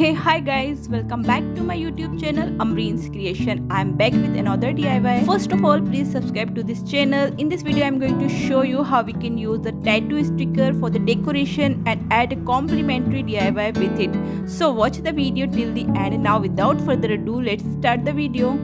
Hey, hi guys, welcome back to my YouTube channel Amreen's Creation. I'm back with another DIY. First of all, please subscribe to this channel. In this video, I'm going to show you how we can use the tattoo sticker for the decoration and add a complimentary DIY with it. So watch the video till the end. Now without further ado, let's start the video.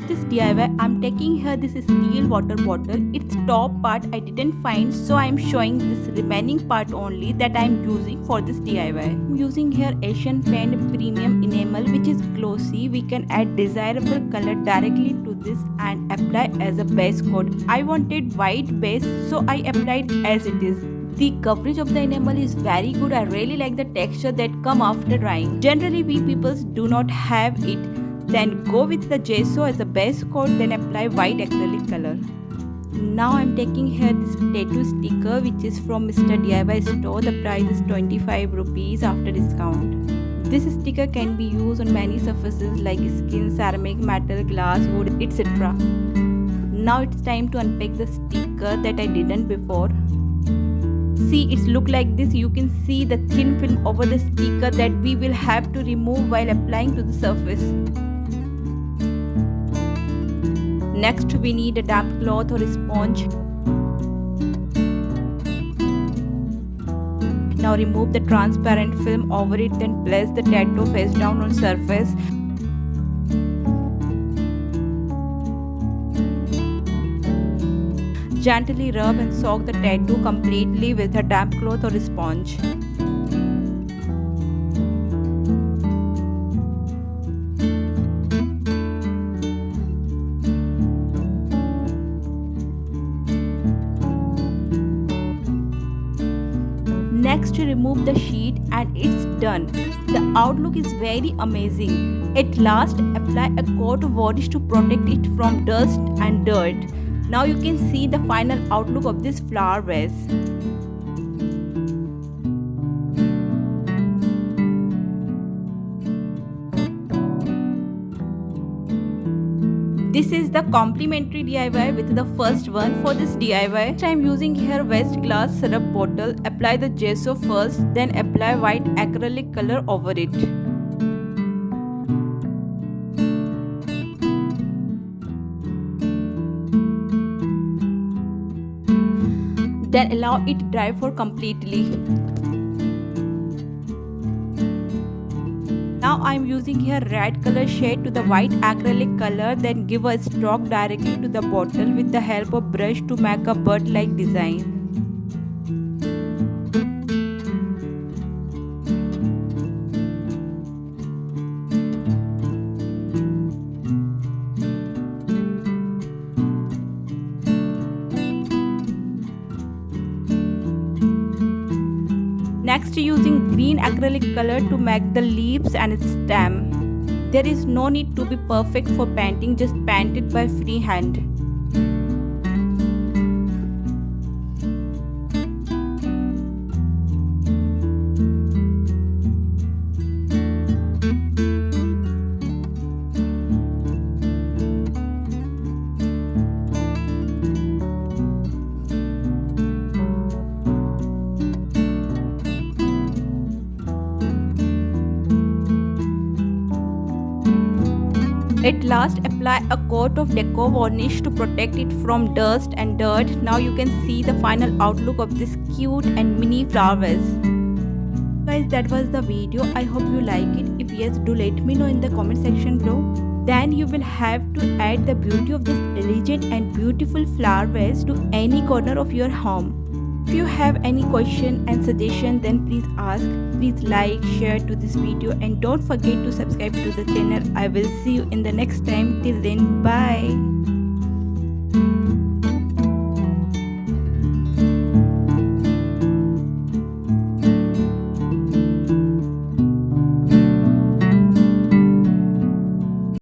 This DIY, I'm taking here this steel water bottle. Its top part I didn't find, so I'm showing this remaining part only that I'm using for this DIY. I'm using here Asian Paint Premium Enamel, which is glossy. We can add desirable color directly to this and apply as a base coat. I wanted white base, so I applied as it is. The coverage of the enamel is very good. I really like the texture that come after drying. Generally, we people do not have it. Then go with the gesso as a base coat, then apply white acrylic color. Now I'm taking here this tattoo sticker, which is from Mr. DIY store. The price is 25 rupees after discount. This sticker can be used on many surfaces like skin, ceramic, metal, glass, wood, etc. Now it's time to unpack the sticker that I didn't before. See, it's look like this. You can see the thin film over the sticker that we will have to remove while applying to the surface. Next, we need a damp cloth or a sponge. Now remove the transparent film over it, then place the tattoo face down on surface. Gently rub and soak the tattoo completely with a damp cloth or a sponge. Next, remove the sheet and it's done. The outlook is very amazing. At last, apply a coat of varnish to protect it from dust and dirt. Now you can see the final outlook of this flower vase. This is the complimentary DIY with the first one. For this DIY, I am using here West glass syrup bottle. Apply the gesso first, then apply white acrylic color over it. Then allow it dry for completely. Now I am using here red color shade to the white acrylic color, then give a stroke directly to the bottle with the help of brush to make a bird like design. Next, using green acrylic color to make the leaves and stem. There is no need to be perfect for painting, just paint it by freehand. At last, apply a coat of Decor varnish to protect it from dust and dirt. Now you can see the final outlook of this cute and mini flower vase. Guys, that was the video. I hope you like it. If yes, do let me know in the comment section below. Then you will have to add the beauty of this elegant and beautiful flower vase to any corner of your home. If you have any question and suggestion, then please ask. Please like, share to this video and don't forget to subscribe to the channel. I will see you in the next time. Till then, bye.